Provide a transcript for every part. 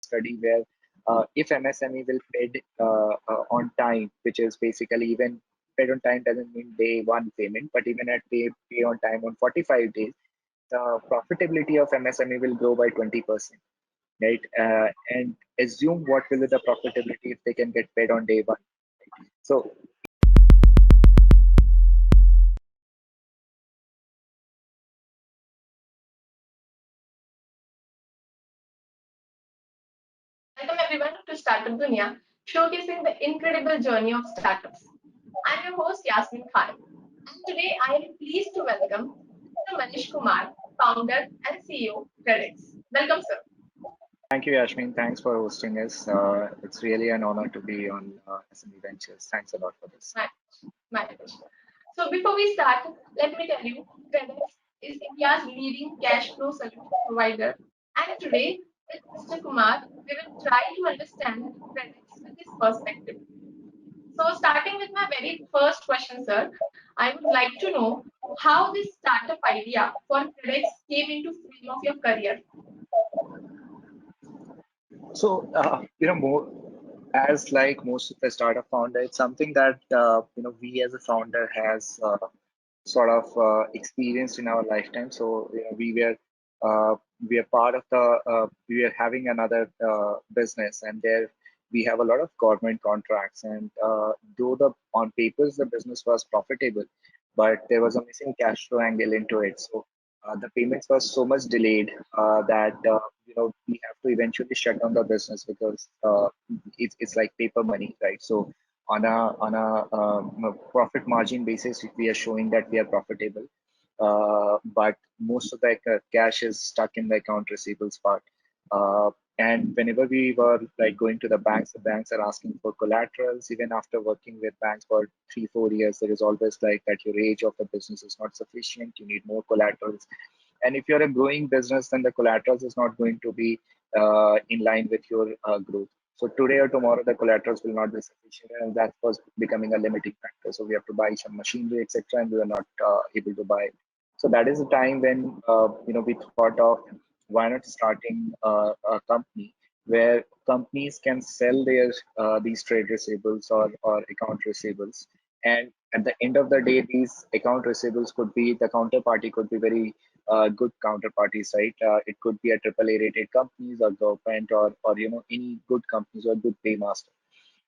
study where if MSME will paid on time, which is basically even paid on time doesn't mean day one payment, but even at pay on time on 45 days, the profitability of MSME will grow by 20%, right? And assume what will be the profitability if they can get paid on day one. So Welcome everyone to Startup Duniya, showcasing the incredible journey of startups. I'm your host Yasmin Khan, and today I am pleased to welcome Mr. Manish Kumar, founder and CEO KredX. Welcome, sir. thank you, Yashmin. Thanks for hosting us. It's really an honor to be on SMEVentures. Thanks a lot for this. My, my pleasure. So before we start, let me tell you, KredX is India's leading cash flow solution provider, and today with Mr. Kumar, we will try to understand KredX with his perspective. So, starting with my very first question, sir, I would like to know how this startup idea for KredX came into frame of your career. So, more as like most of the startup founder, it's something that we as a founder has sort of experienced in our lifetime. So we are part of the we are having another business, and there we have a lot of government contracts. And though the on papers the business was profitable, but there was a missing cash flow angle into it. So the payments were so much delayed that we have to eventually shut down the business because it's like paper money, right? So on a profit margin basis, we are showing that we are profitable, but most of the cash is stuck in the account receivables part. And whenever we were like going to the banks are asking for collaterals. Even after working with banks for 3-4 years, there is always like that your age of the business is not sufficient. You need more collaterals. And if you're a growing business, then the collaterals is not going to be in line with your growth. So today or tomorrow, the collaterals will not be sufficient, and that was becoming a limiting factor. So we have to buy some machinery, etc., and we were not able to buy. So that is the time when we thought of why not starting a company where companies can sell their these trade receivables or account receivables, and at the end of the day, these account receivables could be the counterparty could be very good counterparties, right? It could be a AAA rated companies or government or any good companies or good paymaster.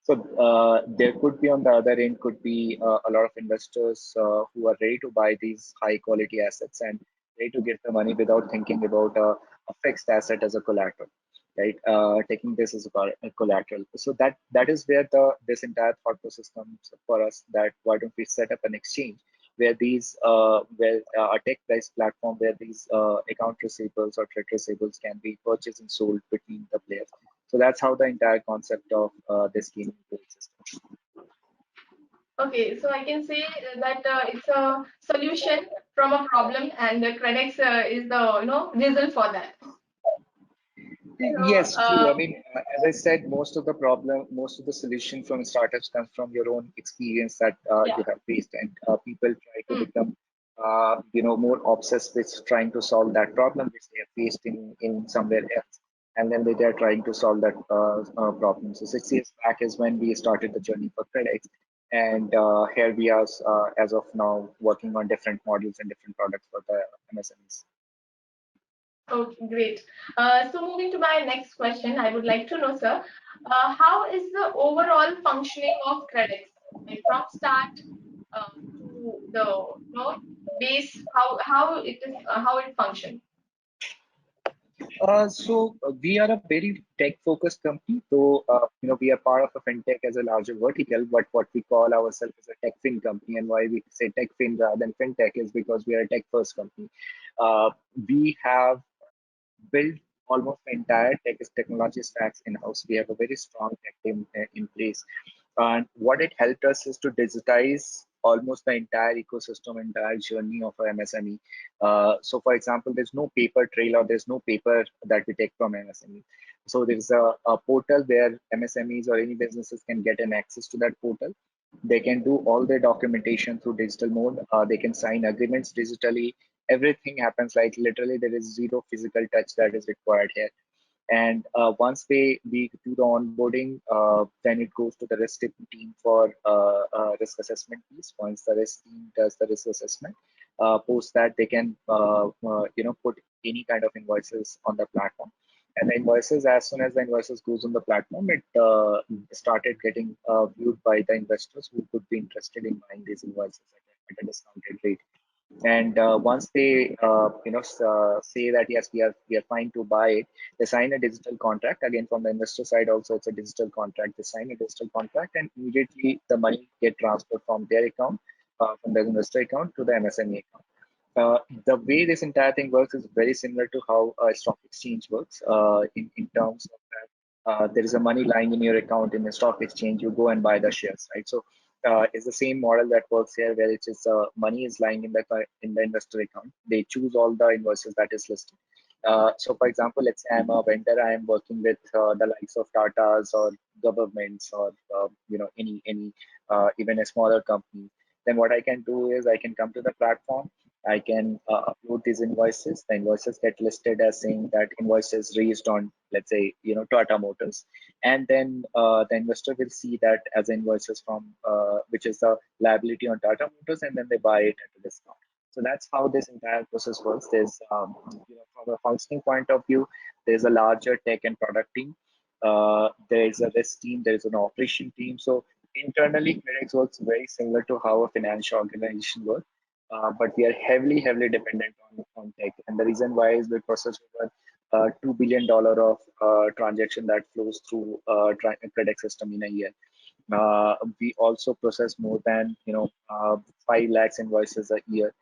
So there could be on the other end could be a lot of investors who are ready to buy these high quality assets and ready to get the money without thinking about a fixed asset as a collateral, right? Taking this as a collateral. So that is where this entire thought process comes for us. That why don't we set up an exchange where these where a tech-based platform where these account receivables or trade receivables can be purchased and sold between the players. So that's how the entire concept of this came into existence. Okay, so I can say that it's a solution from a problem, and KredX is the result for that. So, Yes, true. I mean, as I said, most of the solution from startups comes from your own experience that yeah. you have faced, and people try to become, more obsessed with trying to solve that problem which they have faced in somewhere else, and then they are trying to solve that problem. So 6 years back is when we started the journey for KredX, and here we are as of now working on different modules and different products for the MSMEs. Okay, great. So moving to my next question, I would like to know, sir, how is the overall functioning of KredX, like from start to the base? How it functions? So we are a very tech-focused company. So we are part of a fintech as a larger vertical, but what we call ourselves is a tech fin company. And why we say tech fin rather than fintech is because we are a tech-first company. We have built almost the entire technology stacks in-house. We have a very strong tech team in place. And what it helped us is to digitize almost the entire ecosystem, entire journey of our MSME. So for example, there's no paper trail or there's no paper that we take from MSME. So there's a portal where MSMEs or any businesses can get an access to that portal. They can do all their documentation through digital mode. They can sign agreements digitally. Everything happens like literally there is zero physical touch that is required here. And once we do the onboarding, then it goes to the risk team for risk assessment piece. Once the risk team does the risk assessment, post that they can put any kind of invoices on the platform. And the invoices, as soon as the invoices goes on the platform, it started getting viewed by the investors who could be interested in buying these invoices at a discounted rate. And once they say that yes, we are fine to buy it, they sign a digital contract. Again, from the investor side also, it's a digital contract. They sign a digital contract, and immediately the money get transferred from their account, from the investor account to the MSME account. The way this entire thing works is very similar to how a stock exchange works, in terms of that there is a money lying in your account in the stock exchange, you go and buy the shares, right? So it's the same model that works here, where it is money is lying in the investor account. They choose all the invoices that is listed. So for example, let's say I'm a vendor, I am working with the likes of Tatas or governments, or any even a smaller company. Then what I can do is I can come to the platform. I can upload these invoices. The invoices get listed as saying that invoices raised on, let's say, Tata Motors, and then the investor will see that as invoices from which is the liability on Tata Motors, and then they buy it at a discount. So that's how this entire process works. There's, from a functioning point of view, there's a larger tech and product team. There is a risk team. There is an operation team. So internally, KredX works very similar to how a financial organization works, but we are heavily dependent on tech. And the reason why is we process over $2 billion of transaction that flows through KredX system in a year. We also process more than 5 lakhs invoices a year,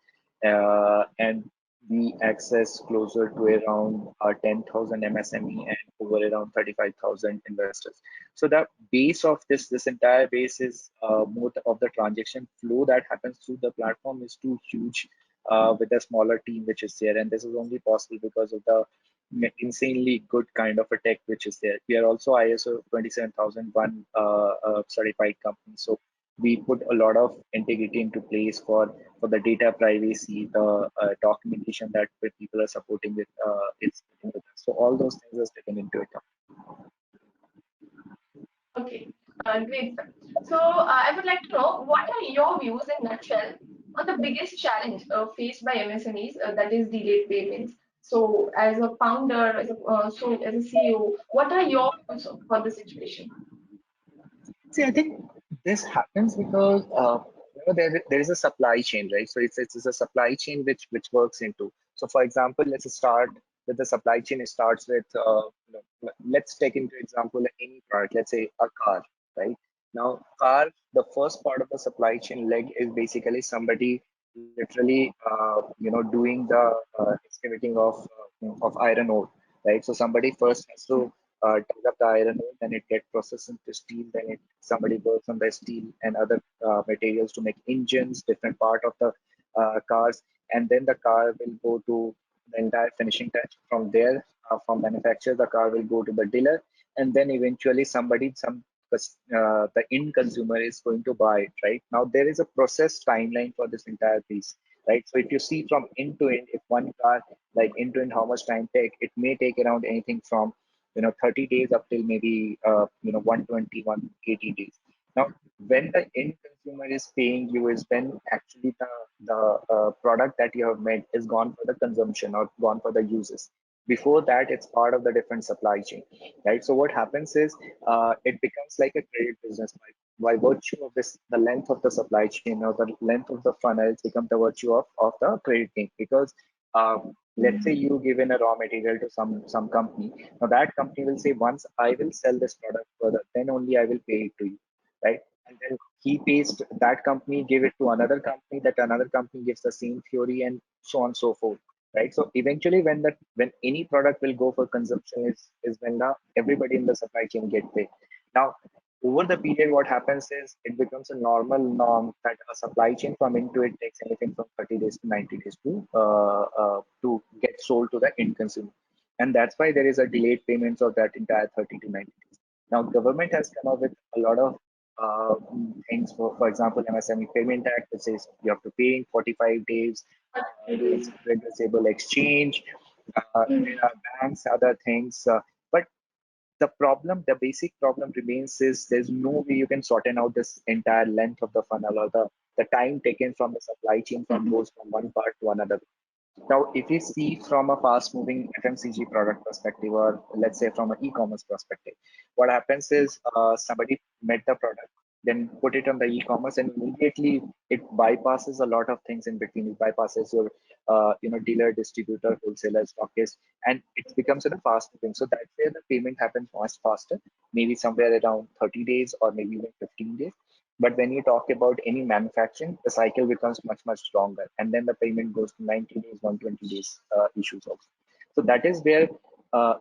and we access closer to around 10,000 MSME and over around 35,000 investors. So the base of this entire base is more of the transaction flow that happens through the platform is too huge with a smaller team which is there, and this is only possible because of the insanely good kind of a tech which is there. We are also ISO 27001 certified company, so we put a lot of integrity into place for the data privacy, the documentation that people are supporting with with us. So all those things are taken into account. Okay, great, sir. So I would like to know what are your views in nutshell on the biggest challenge faced by MSMEs, that is delayed payments. So as a founder, as a CEO, what are your views for the situation? See, I think this happens because there is a supply chain, right? So it's a supply chain which works into. So for example, let's start with the supply chain. It starts with let's take into example any product. Let's say a car, right? Now, car, the first part of the supply chain leg is basically somebody literally doing the excavating of iron ore, right? So somebody first has to develop the iron ore, then it get processed into steel, then somebody works on the steel and other materials to make engines, different part of the cars, and then the car will go to the entire finishing touch. From there, from manufacturer, the car will go to the dealer, and then eventually the end consumer is going to buy it. Right now, there is a process timeline for this entire piece. Right, so if you see from end to end, if one car, like end to end, how much time take, it may take around anything from 30 days up till maybe 120, 180 days. Now, when the end consumer is paying you is when actually the product that you have made is gone for the consumption or gone for the uses. Before that, it's part of the different supply chain, right? So what happens is it becomes like a credit business by virtue of this, the length of the supply chain or the length of the funnels become the virtue of the credit thing. Because let's say you give in a raw material to some company. Now that company will say, once I will sell this product further, then only I will pay it to you, right? And then he pays that company, give it to another company, that another company gives the same theory, and so on and so forth, right? So eventually, when any product will go for consumption is when everybody in the supply chain get paid. Now, over the period, what happens is it becomes a normal norm that a supply chain from into it takes anything from 30 days to 90 days to get sold to the end consumer. And that's why there is a delayed payments of that entire 30 to 90 days. Now, government has come up with a lot of things. For example, MSME Payment Act, which says you have to pay in 45 days. There is reversible exchange. There are banks, other things. But the basic problem remains is there's no way you can shorten out this entire length of the funnel or the time taken from the supply chain from Mhm. goes from one part to another. Now, if we see from a fast-moving FMCG product perspective, or let's say from an e-commerce perspective, what happens is somebody met the product, then put it on the e-commerce, and immediately it bypasses a lot of things in between. It bypasses your, dealer, distributor, wholesaler, stockist, and it becomes a fast moving. So that's where the payment happens much faster, maybe somewhere around 30 days or maybe even 15 days. But when you talk about any manufacturing, the cycle becomes much, much longer. And then the payment goes to 90 days, 120 days issues also. So that is where uh,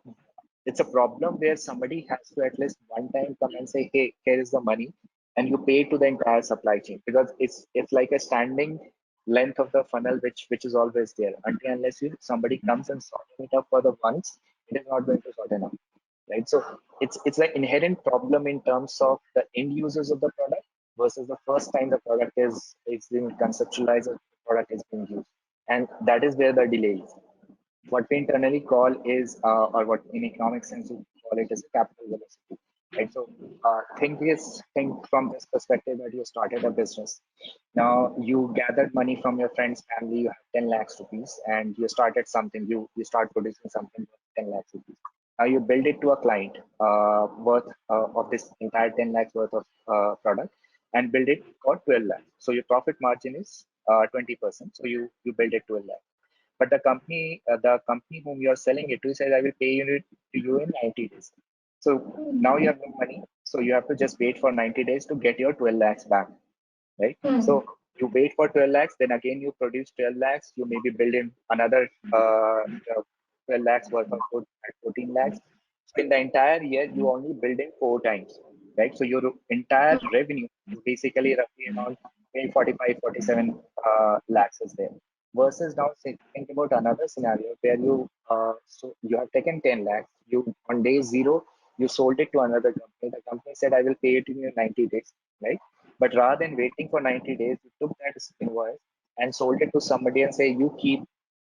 it's a problem where somebody has to at least one time come and say, hey, here is the money, and you pay to the entire supply chain because it's like a standing length of the funnel which is always there. Until unless somebody comes and sorting it up for the once, it is not going to sort it out, right? So it's an inherent problem in terms of the end users of the product versus the first time the product is being conceptualized or the product is being used, and that is where the delay is. What we internally call is, or what in economic sense we call it is capital velocity, right? So think from this perspective that you started a business. Now you gathered money from your friends, family. You have 10 lakhs rupees, and you started something. You start producing something worth 10 lakhs rupees. Now you build it to a client worth of this entire 10 lakhs worth of product, and build it for 12 lakhs. So your profit margin is 20%. So you build it 12 lakhs, but the company whom you are selling it to says, I will pay you in 90 days. So now you have no money. So you have to just wait for 90 days to get your 12 lakhs back, right? Mhm. So you wait for 12 lakhs, then again you produce 12 lakhs, you maybe build in another 12 lakhs worth of goods at 14 lakhs. So in the entire year, you only build in four times, right? So your entire revenue is basically roughly around 45, 47 lakhs is there. Versus now, say, think about another scenario where so you have taken 10 lakhs, you on day zero, you sold it to another company. The company said, I will pay it to you in 90 days, right? But rather than waiting for 90 days, you took that invoice and sold it to somebody and say, you keep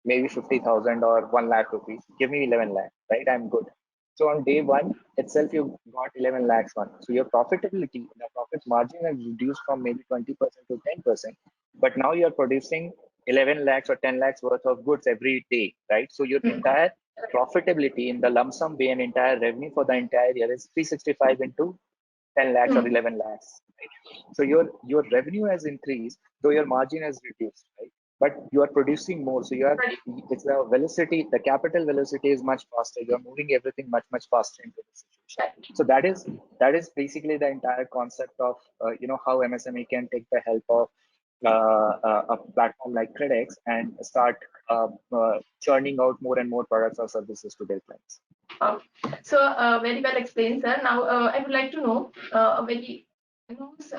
maybe 50,000 or 1 lakh rupees. Give me 11 lakh, right? I'm good. So on day one itself, you got 11 lakhs one. So your profitability, the profit margin has reduced from maybe 20% to 10%. But now you're producing 11 lakhs or 10 lakhs worth of goods every day, right? So your entire profitability in the lump sum way and entire revenue for the entire year is 365 into 10 lakhs or Mhm. 11 lakhs, right? So your revenue has increased, though your margin has reduced, right? But you are producing more. So you are Right. it's the velocity, the capital velocity is much faster. You are moving everything much, much faster into the situation. Right. So that is basically the entire concept of how MSME can take the help of a platform like KredX and start churning out more and more products or services to their clients. Okay. So, very well explained, sir. Now, I would like to know, very,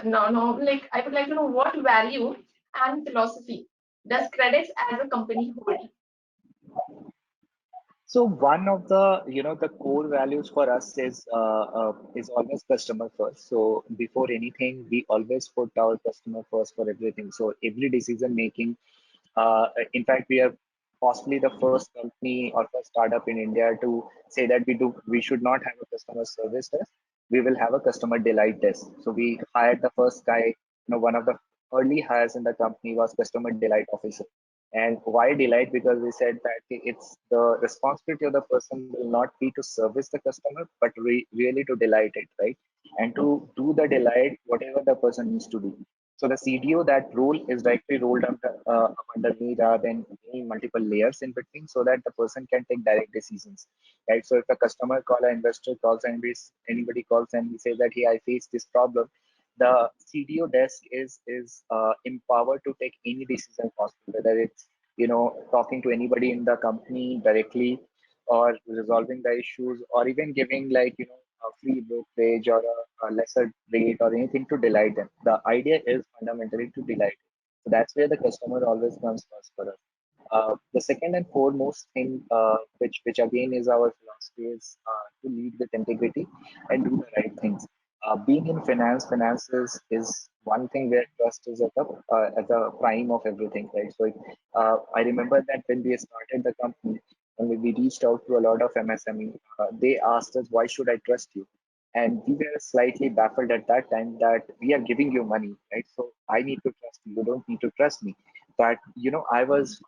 no, like, I would like to know what value and philosophy does KredX as a company hold? So one of the core values for us is always customer first. So before anything, we always put our customer first for everything. So every decision making, in fact, we are possibly the first company or first startup in India to say that we should not have a customer service desk. We will have a customer delight desk. So we hired the first guy. One of the early hires in the company was customer delight officer. And why delight? Because we said that it's the responsibility of the person will not be to service the customer, but really to delight it, right? And to do the delight, whatever the person needs to do. So the CDO, that role is directly rolled under me rather than any multiple layers in between, so that the person can take direct decisions, right? So if a customer call, an investor calls, and anybody calls and he says that, hey, I face this problem, the CDO desk is empowered to take any decision possible, whether it's talking to anybody in the company directly, or resolving the issues, or even giving a free brokerage or a lesser rate or anything to delight them. The idea is fundamentally to delight. So that's where the customer always comes first for us. The second and foremost thing, which again is our philosophy, is to lead with integrity and do the right things. Being in finance is one thing where trust is at the prime of everything, right? So I remember that when we started the company, and we reached out to a lot of MSME. They asked us, why should I trust you? And we were slightly baffled at that time that we are giving you money, right? So I need to trust you. You don't need to trust me. But I was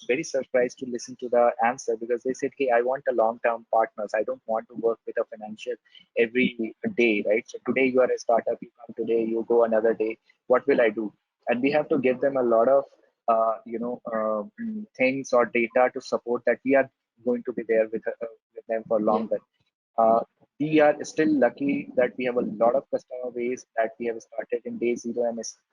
very surprised to listen to the answer because they said, "Hey, I want a long-term partners. I don't want to work with a financial every day, right? So today you are a startup, you come today, you go another day. What will I do?" And we have to give them a lot of things or data to support that we are going to be there with them for Yes. longer. Uh, we are still lucky that we have a lot of customer base that we have started in day zero,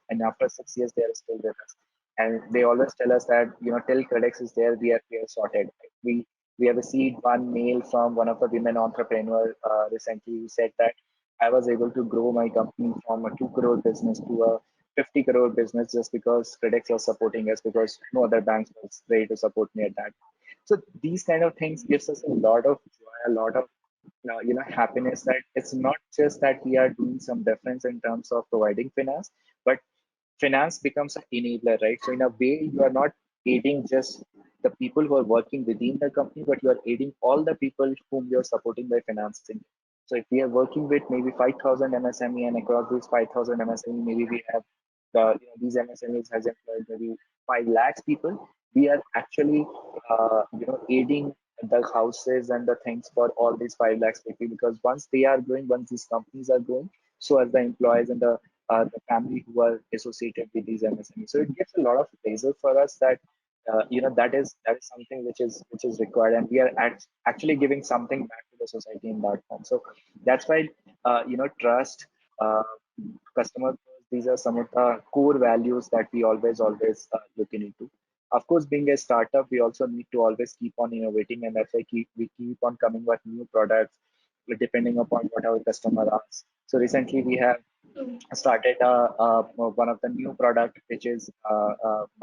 and after 6 years they are still with us. And they always tell us that till KredX is there, we are sorted. We have received one mail from one of the women entrepreneur recently who said that I was able to grow my company from a 2 crore business to a 50 crore business just because KredX was supporting us because no other banks was ready to support me at that. So these kind of things gives us a lot of joy, a lot of happiness that it's not just that we are doing some difference in terms of providing finance, but finance becomes an enabler, right? So in a way, you are not aiding just the people who are working within the company, but you are aiding all the people whom you are supporting by financing. So if we are working with maybe 5,000 MSME and across these 5,000 MSME, maybe we have these MSMEs has employed maybe 5 lakhs people. We are actually aiding the houses and the things for all these 5 lakhs people because once they are growing, once these companies are growing, so as the employees and the family who are associated with these MSMEs. So it gives a lot of pleasure for us that that is something which is required, and we are actually giving something back to the society in that form. So that's why trust, uh, customer first, these are some of the core values that we always looking into. Of course, being a startup, we also need to always keep on innovating, and that's why we keep on coming with new products depending upon what our customer asks. So recently, we have Mm. started one of the new product which is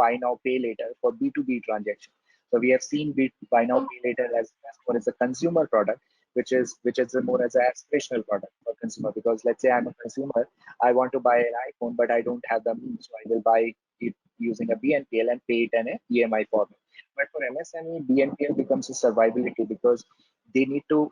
buy now pay later for B2B transaction. So we have seen buy now Oh, pay later as more as a consumer product, which is a more as an aspirational product for consumer. Because let's say I'm a consumer, I want to buy an iPhone, but I don't have the means, so I will buy it using a BNPL and pay it in a EMI format. But for MSME, BNPL becomes a survivability because they need to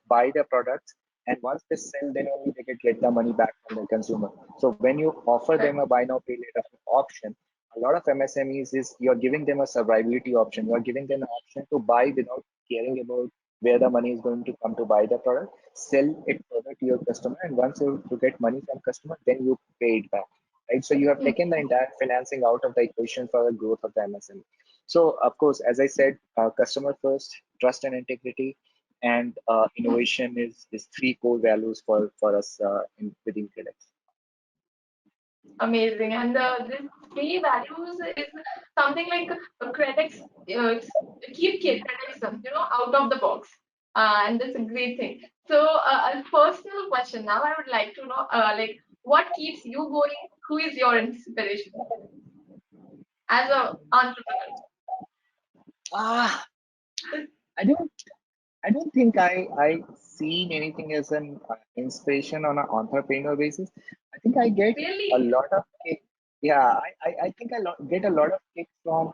buy the products, and once they sell, then only they can get the money back from the consumer. So when you offer them correct. a buy now pay later option, a lot of MSMEs is you're giving them a survivability option. You're giving them an option to buy without caring about where the money is going to come to buy the product, sell it further to your customer, and once you get money from customer, then you pay it back. Right. So you have Mm. taken the entire financing out of the equation for the growth of the MSME. So of course, as I said, customer first, trust and integrity, and Mm. innovation is three core values for us within KredX. Amazing. And this three values is something like credits keep criticism, out of the box. And that's a great thing. So, a personal question now, I would like to know, like, what keeps you going? Who is your inspiration as a entrepreneur? Ah, I don't I don't think I seen anything as an inspiration on an entrepreneur basis. I think I get a Really? lot of kick. Yeah, I think get a lot of kick from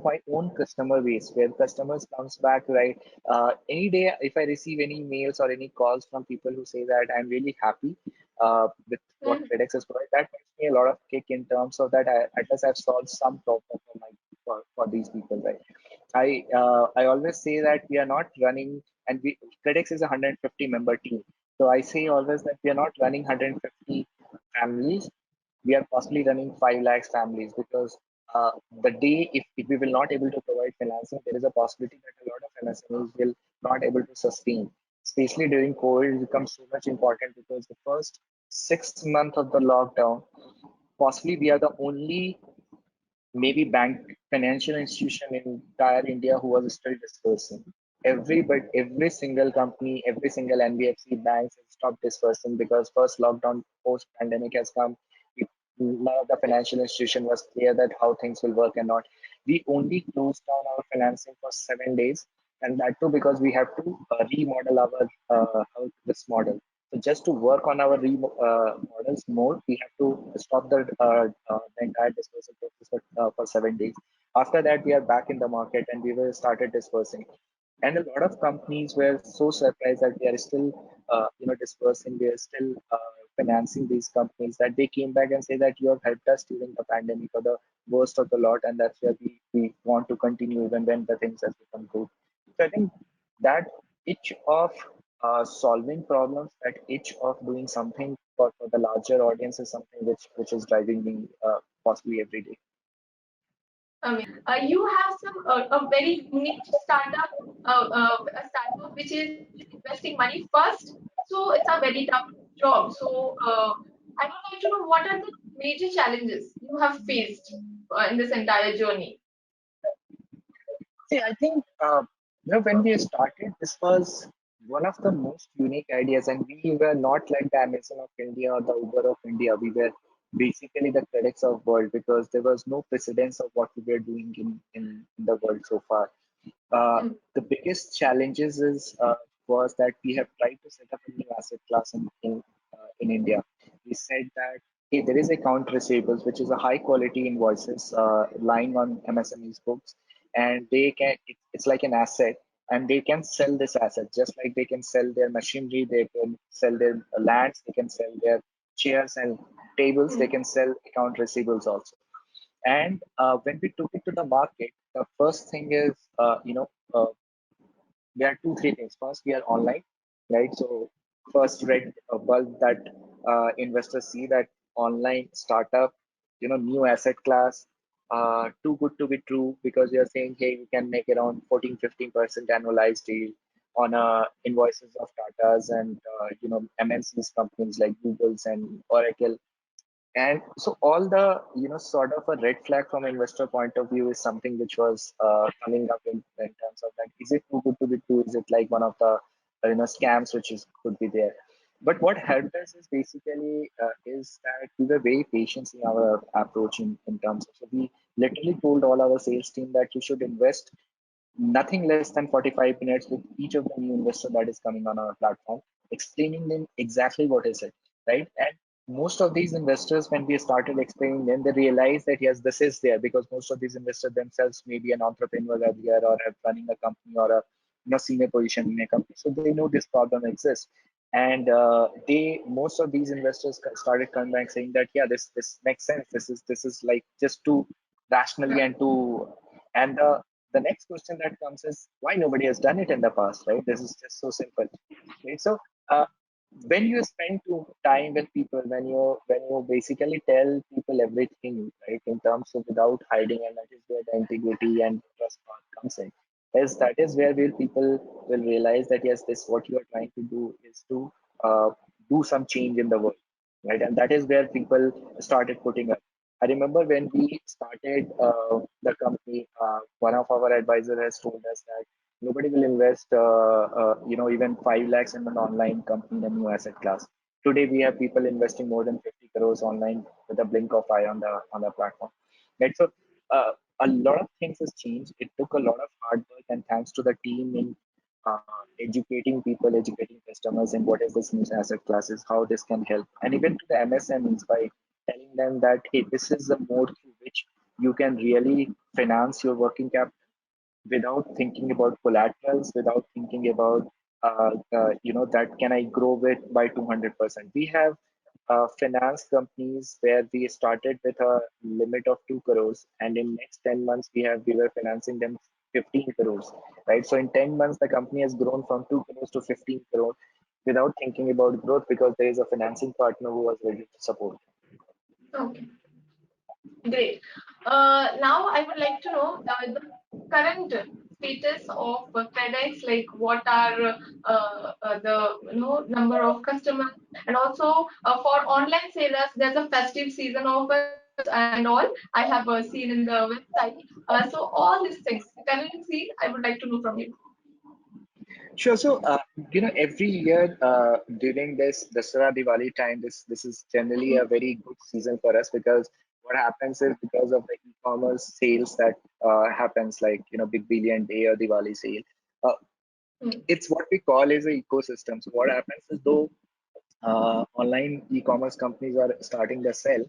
my own customer base where customers comes back, right. Any day if I receive any mails or any calls from people who say that I'm really happy with what Mhm. FedEx has provided, that gives me a lot of kick in terms of that I guess I've solved some problem for these people, right. I always say that we are not running, and KredX is a 150 member team. So I say always that we are not running 150 families. We are possibly running 5 lakhs families because the day if we will not able to provide financing, there is a possibility that a lot of MSMEs will not able to sustain. Especially during COVID, it becomes so much important because the first 6 months of the lockdown, possibly we are the only maybe bank financial institution in entire India who was still dispersing. Every single company, every single NBFC banks have stopped dispersing because first lockdown post pandemic has come. None of the financial institution was clear that how things will work and not. We only closed down our financing for 7 days, and that too because we have to remodel our this model. So just to work on our models more, we have to stop the entire dispersal process for 7 days. After that, we are back in the market and we will started dispersing. And a lot of companies were so surprised that we are still, dispersing, we are still financing these companies, that they came back and say that you have helped us during the pandemic or the worst of the lot, and that's where we want to continue even when the things have become good. So I think that itch of solving problems, that itch of doing something for the larger audience is something which is driving me possibly every day. Amazing. You have some a very unique a startup which is investing money first. So it's a very tough job. So I would like to know what are the major challenges you have faced in this entire journey. See, I think when we started, this was one of the most unique ideas, and we were not like the Amazon of India or the Uber of India. We were basically the KredX of world, because there was no precedence of what we were doing in the world so far. The biggest challenges is was that we have tried to set up a new asset class in India. We said that, hey, there is account receivables, which is a high quality invoices lying on MSMEs books, and it's like an asset, and they can sell this asset just like they can sell their machinery, they can sell their lands, they can sell their chairs and tables, they can sell account receivables also. And when we took it to the market, the first thing is, there are two, three things. First, we are online, right? So first red bulb that investors see, that online startup, new asset class, too good to be true, because you're saying, hey, you can make around 14, 15% annualized deal on invoices of Tatas and, MNCs companies like Google's and Oracle. And so all the, sort of a red flag from investor point of view is something which was coming up in terms of that. Is it too good to be true? Is it like one of the, scams which is could be there? But what helped us is basically is that we were very patient in our approach in terms of, so we literally told all our sales team that you should invest nothing less than 45 minutes with each of the new investor that is coming on our platform, explaining them exactly what is it, right? And most of these investors, when we started explaining them, they realized that yes, this is there, because most of these investors themselves may be an entrepreneur earlier or have running a company or a senior position in a company, so they know this problem exists. And they most of these investors started coming back saying that, yeah, this makes sense. This is like just too rationally and too. And the next question that comes is, why nobody has done it in the past, right? This is just so simple, right? So uh, when you spend time with people, when you basically tell people everything, right, in terms of without hiding, and that is where the integrity and trust part comes in. Is that is where will people will realize that yes, this what you are trying to do is to do some change in the world, right? And that is where people started putting up. I remember when we started the company, one of our advisors has told us that nobody will invest, even 5 lakhs in an online company in a new asset class. Today, we have people investing more than 50 crores online with a blink of eye on the platform. Right. So, a lot of things has changed. It took a lot of hard work, and thanks to the team in educating people, educating customers, and what is this new asset classes, how this can help, and even to the MSMEs by telling them that, hey, this is the mode through which you can really finance your working capital without thinking about collaterals, without thinking about, that can I grow with by 200%. We have finance companies where we started with a limit of 2 crores, and in next 10 months we were financing them 15 crores, right? So in 10 months the company has grown from 2 crores to 15 crores without thinking about growth, because there is a financing partner who was ready to support. Okay, great. Now I would like to know the current status of KredX, like what are the number of customers, and also for online sellers, there's a festive season offers and all. I have seen in the website. So all these things currently, I would like to know from you. Sure. So, every year during this Dasara Diwali time, this is generally a Mhm. very good season for us, because what happens is, because of the e-commerce sales that happens, like Big Billion Day or Diwali sale, uh, Mm. it's what we call as an ecosystem. So what happens is, though online e-commerce companies are starting to sell,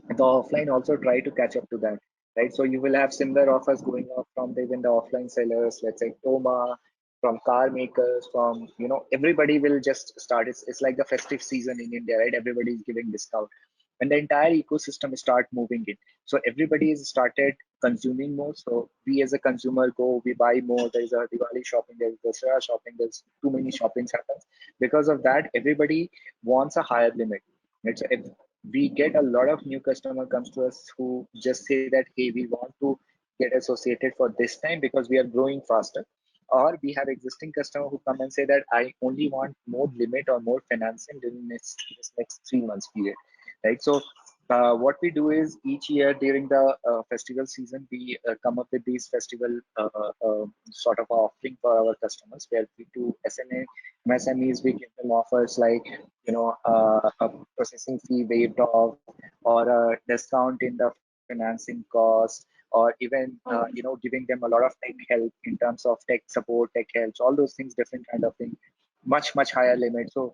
the offline also try to catch up to that, right? So you will have similar offers going up from even the offline sellers, let's say Toma, from car makers, from everybody will just start. It's like the festive season in India, right? Everybody is giving discount, and the entire ecosystem start moving in. So everybody has started consuming more. So we as a consumer go, we buy more. There is a Diwali shopping, there is Dasara shopping, there's too many shoppings happens. Because of that, everybody wants a higher limit. Right? So if we get a lot of new customer comes to us who just say that, hey, we want to get associated for this time because we are growing faster, or we have existing customer who come and say that I only want more limit or more financing during this next 3 months period, right? So what we do is each year during the festival season, we come up with these festival sort of offering for our customers, where we do SMA, MSMEs, we give them offers like, a processing fee waived off, or a discount in the financing cost, or even, giving them a lot of tech help in terms of tech support, tech helps, all those things, different kind of thing, much higher limit. So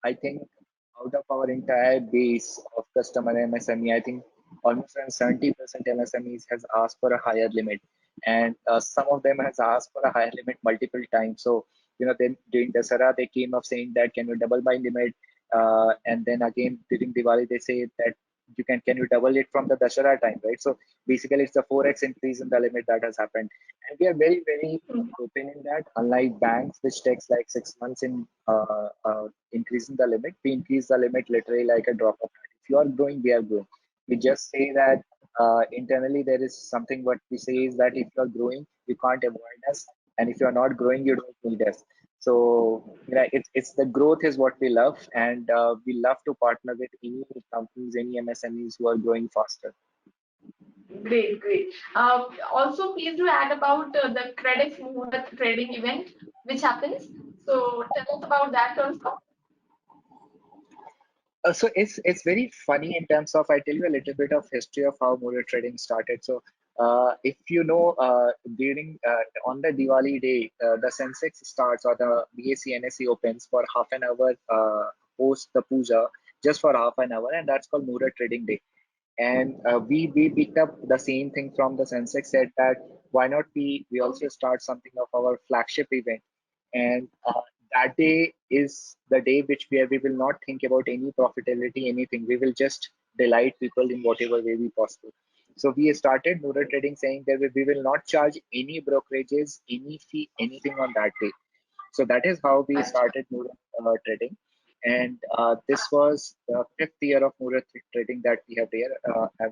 I think out of our entire base of customer MSME, I think almost around 70% MSMEs has asked for a higher limit, and some of them has asked for a higher limit multiple times. So then during Dasara they came up saying that, can you double my limit? And then again during Diwali they say that can you double it from the Dasara time, right? So basically it's a 4x increase in the limit that has happened, and we are very open in that. Unlike banks, which takes like 6 months in increasing the limit, we increase the limit literally like a drop of hat. If you are growing, we are growing. We just say that internally there is something what we say is that if you are growing, you can't avoid us, and if you are not growing, you don't need us. So it's the growth is what we love, and we love to partner with any companies, any MSMEs who are growing faster. Great, great. Also, please do add about the KredX Muhurat trading event, which happens. So tell us about that also. So it's very funny in terms of, I tell you a little bit of history of how Motor trading started. So if you know, during on the Diwali day, the Sensex starts, or the BSE NSE opens for half an hour post the puja, just for half an hour, and that's called Motor trading day. And we picked up the same thing from the Sensex, said that why not we also Okay. start something of our flagship event. And that day is the day which where we will not think about any profitability, anything. We will just delight people in whatever way we possible. So we started Motor trading saying that we will not charge any brokerages, any fee, anything on that day. So that is how we Acha. started Murat trading. And this was the fifth year of Murat trading that we have there.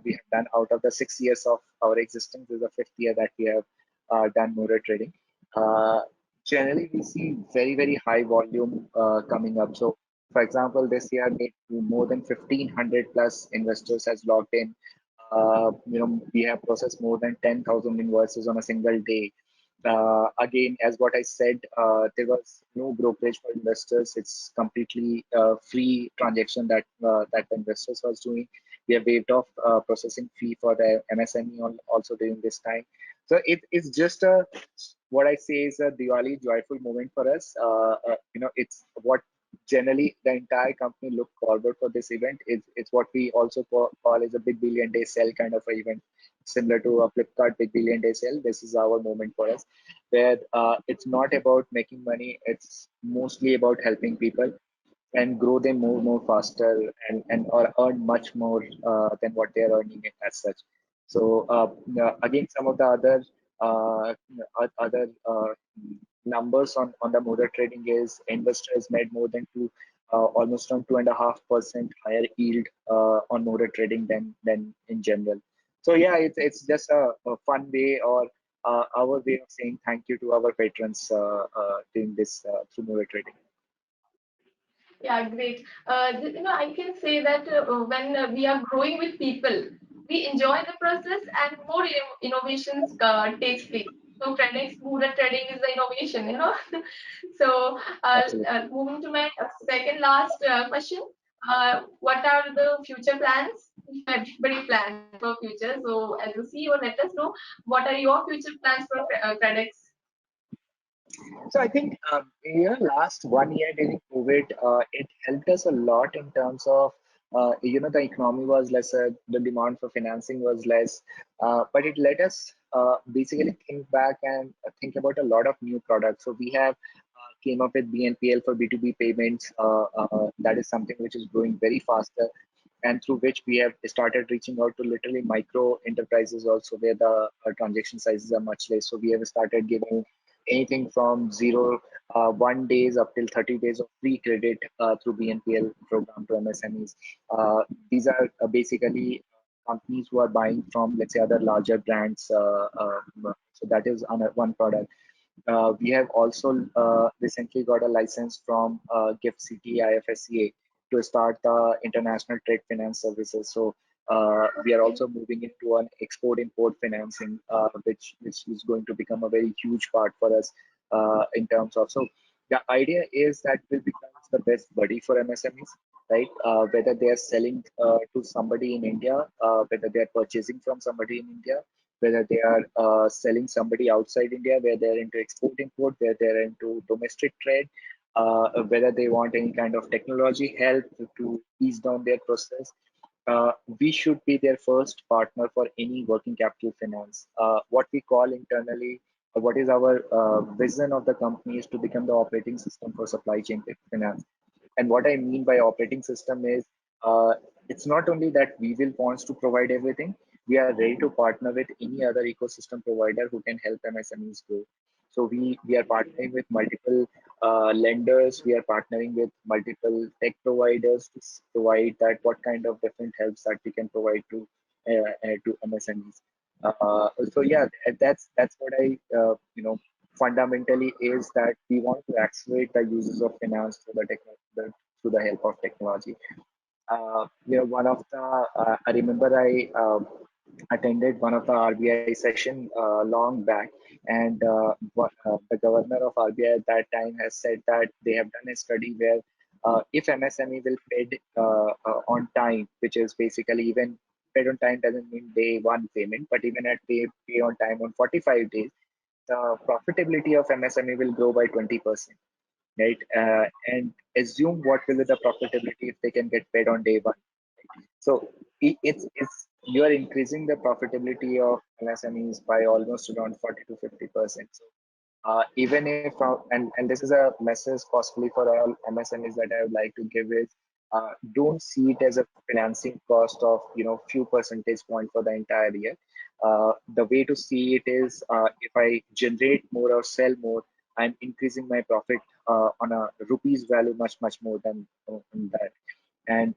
We have done out of the 6 years of our existence. This is the fifth year that we have done Murat trading. Uh, Generally, we see very high volume coming up. So, for example, this year made more than 1,500 plus investors has logged in. We have processed more than 10,000 invoices on a single day. Again, as what I said, there was no brokerage for investors. It's completely free transaction that the investors was doing. We have waived off processing fee for the MSME also during this time. So it's just a, what I say is a Diwali joyful moment for us. It's what generally the entire company look forward for this event. It's what we also call as a big billion day sale kind of a event, similar to a Flipkart Big Billion Day sale. This is our moment for us, where it's not about making money. It's mostly about helping people and grow them more faster, and or earn much more than what they are earning it as such. So again, some of the uh, other numbers on the motor trading is investors made more than almost on 2.5% higher yield on motor trading than in general. So yeah, it's just a fun way, or our way of saying thank you to our patrons doing this through motor trading. Yeah, great. I can say that when we are growing with people, we enjoy the process and more innovations takes place. So KredX Buddha trading is the innovation. So Absolutely. moving to my second last question, what are the future plans? Everybody plans for future. So as a CEO, let us know what are your future plans for KredX? So I think last 1 year during COVID, it helped us a lot in terms of the economy was lesser, the demand for financing was less, but it let us basically think back and think about a lot of new products. So we have came up with BNPL for B2B payments. That is something which is growing very faster, and through which we have started reaching out to literally micro enterprises also, where the transaction sizes are much less. So we have started giving anything from 1 days up till 30 days of free credit through BNPL program to MSMEs. These are basically companies who are buying from, let's say, other larger brands. So that is one product. We have also recently got a license from GIFT City IFSCA to start the international trade finance services. So we are Okay. also moving into an export import financing, which is going to become a very huge part for us in terms of. So the idea is that will become the best buddy for MSMEs, right? Whether they are selling to somebody in India, whether they are purchasing from somebody in India, whether they are selling somebody outside India, where they're into export import, where they're into domestic trade, whether they want any kind of technology help to ease down their process. We should be their first partner for any working capital finance. What we call internally, what is our vision of the company is to become the operating system for supply chain finance. And what I mean by operating system is uh, it's not only that we will wants to provide everything, we are ready to partner with any other ecosystem provider who can help MSMEs grow. So we are partnering with multiple lenders, we are partnering with multiple tech providers to provide that what kind of different helps that we can provide to MSMEs. So yeah, that's what I fundamentally is that we want to accelerate the uses of finance through the help of technology. One of the I remember I attended one of the RBI session long back, and the governor of RBI at that time has said that they have done a study where if MSME will pay on time, which is basically even paid on time doesn't mean day one payment, but even at pay on time on 45 days, the profitability of MSME will grow by 20%, right? And assume what will be the profitability if they can get paid on day one. So it's you are increasing the profitability of MSMEs by almost around 40 to 50%. So even if and this is a message possibly for all MSMEs that I would like to give is don't see it as a financing cost of few percentage point for the entire year. The way to see it is if I generate more or sell more, I'm increasing my profit on a rupees value much more than that. And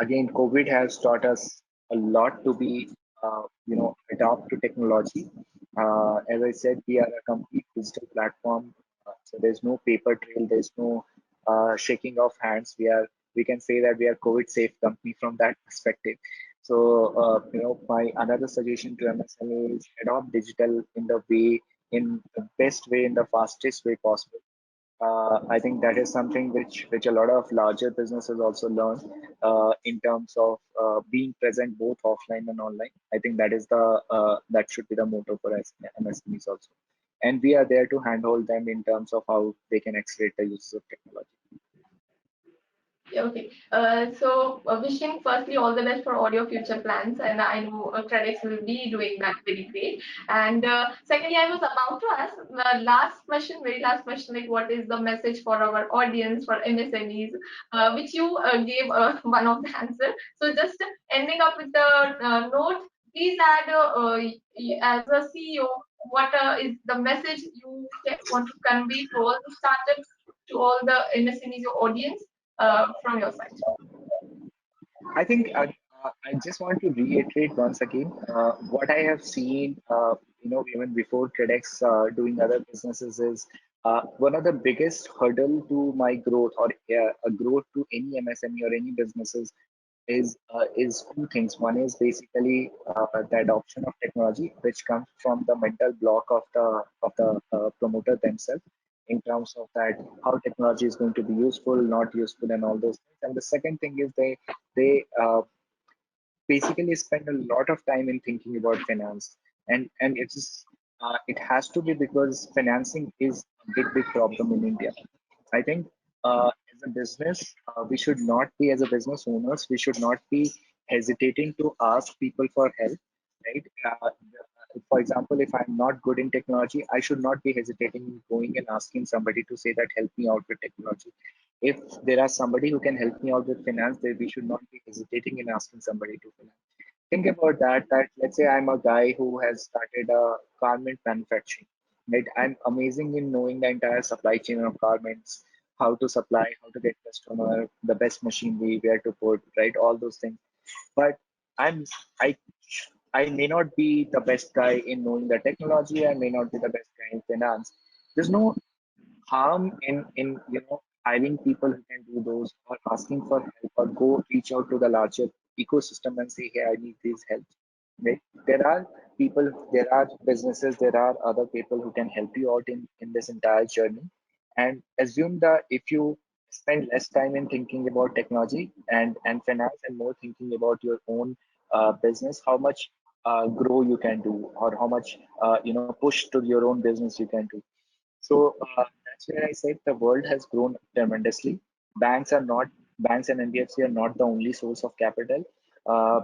again, COVID has taught us a lot to be adapt to technology. As I said, we are a complete digital platform, so there's no paper trail, there's no shaking of hands. We can say that we are COVID safe company from that perspective. So my another suggestion to MSME is adopt digital in the best way, in the fastest way possible. I think that is something which a lot of larger businesses also learn in terms of being present both offline and online. I think that is the that should be the motto for MSMEs also, and we are there to handhold them in terms of how they can accelerate the uses of technology. Yeah, okay. So wishing firstly all the best for all your future plans, and I know KredX will be doing that very great. And secondly, I was about to ask the last question, very last question, like what is the message for our audience for MSMEs, which you gave one of the answer. So just ending up with the note, please add as a CEO, what is the message you want to convey to all the startups, to all the MSMEs, your audience from your side. I think I just want to reiterate once again what I have seen. Even before KredX doing other businesses is one of the biggest hurdle to my growth or a growth to any MSME or any businesses is two things. One is basically the adoption of technology, which comes from the mental block of the promoter themselves in terms of that how technology is going to be useful, not useful, and all those things. And the second thing is they basically spend a lot of time in thinking about finance, and it's just It has to be because financing is a big problem in India. I think as a business, we should not be, as a business owners, we should not be hesitating to ask people for help, right? For example, if I'm not good in technology, I should not be hesitating in going and asking somebody to say that help me out with technology. If there are somebody who can help me out with finance, then we should not be hesitating in asking somebody to finance. Think about that let's say I'm a guy who has started a garment manufacturing, right? I'm amazing in knowing the entire supply chain of garments, how to supply, how to get customer, the best machinery, where to put, right? All those things. But I'm I I may not be the best guy in knowing the technology. I may not be the best guy in finance. There's no harm in hiring people who can do those, or asking for help, or go reach out to the larger ecosystem and say, hey, I need this help, right? There are people, there are businesses, there are other people who can help you out in this entire journey. And assume that if you spend less time in thinking about technology and finance, and more thinking about your own business, how much grow you can do, or how much push to your own business you can do. So that's where I said the world has grown tremendously. Banks are not Banks and NBFC are not the only source of capital. Uh,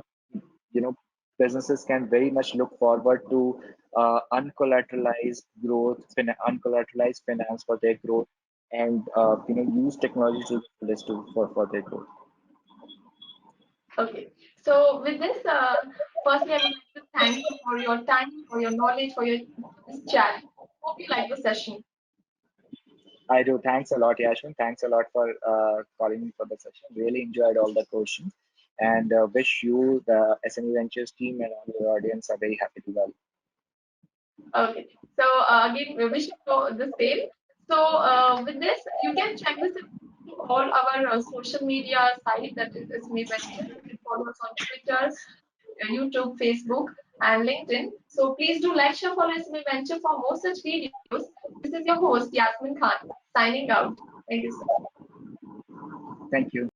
you know, Businesses can very much look forward to uncollateralized finance for their growth, and use technology to the fullest for their growth. Okay. So with this, firstly, I would like to thank you for your time, for your knowledge, for this chat. Hope you like the session. I do. Thanks a lot, Yashwin. Thanks a lot for calling me for the session. Really enjoyed all the questions, and wish you, the SME Ventures team, and all your audience a very happy Diwali. Okay. So again, we wish you the same. So with this, you can check this to all our social media site, that is SMEVenture. You can follow us on Twitter, YouTube, Facebook, and LinkedIn. So please do like, share, follow SMEVenture for more such videos. This is your host Yasmin Khan signing out. Thank you, sir. Thank you.